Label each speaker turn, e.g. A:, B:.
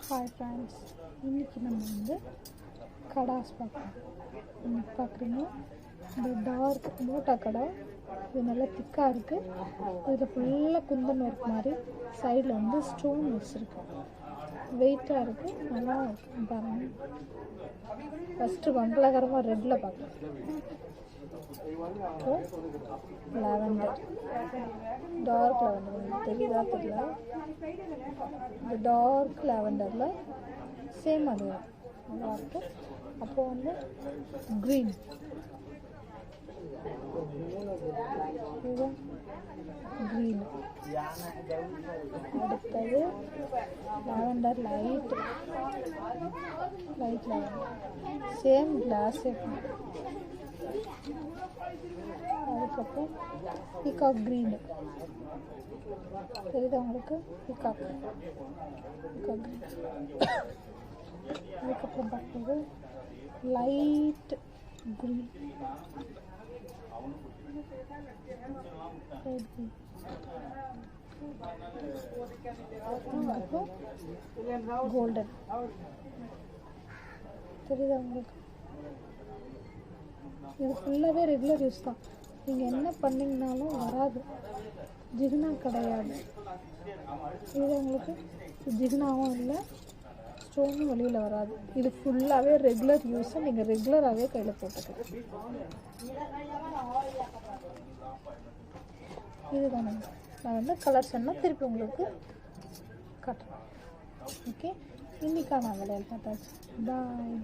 A: Hi friends, இன்றைக்கி நம்ம வந்து கடாஸ் பார்க்கலாம். இன்றைக்கி பார்க்குறீங்க இந்த டார்க் மூட்டா கடா. இது நல்லா திக்காக இருக்குது. இதில் ஃபுல்லாக குந்தன் ஒர்க் மாதிரி சைடில் வந்து ஸ்டோன் வச்சுருக்கு. வெயிட்டாக இருக்குது, நல்லா இருக்கும் பாருங்கள். ஃபஸ்ட்டு மங்களகரமாக ரெட்டில் பார்க்கலாம். லாவெண்டர், டார்க் லாவெண்டர் தெரியுதா தெரியல. இந்த டார்க் லாவெண்டரில் சேம் அது நல்லா இருக்கும். அப்போது வந்து க்ரீன், க்ரீன். அடுத்தது லாவெண்டர் லைட் லாவெண்டர், சேம் கிளாஸே. அதுக்கப்புறம் பீகாக் க்ரீன் தெரியுது உங்களுக்கு, பீகாக் க்ரீன். அதுக்கப்புறம் பார்க்குறது லைட் க்ரீன், அதுக்கப்புறம் கோல்டன் தெரியுதா உங்களுக்கு. இது ஃபுல்லாகவே ரெகுலர் யூஸ் தான். நீங்கள் என்ன பண்ணிங்கனாலும் வராது, ஜிகினா கிடையாது. இது உங்களுக்கு ஜிகினாவும் இல்லை, ஸ்டோனும் வெளியில் வராது. இது ஃபுல்லாகவே ரெகுலர் யூஸை நீங்கள் ரெகுலராகவே கையில் போட்டுக்கலாம். இதுதானே நான் வந்து கலர் சொன்னால் திருப்பி உங்களுக்கு காட்டுறேன். ஓகே, இன்றைக்கான விலையில் பார்த்தாச்சு. பாய்.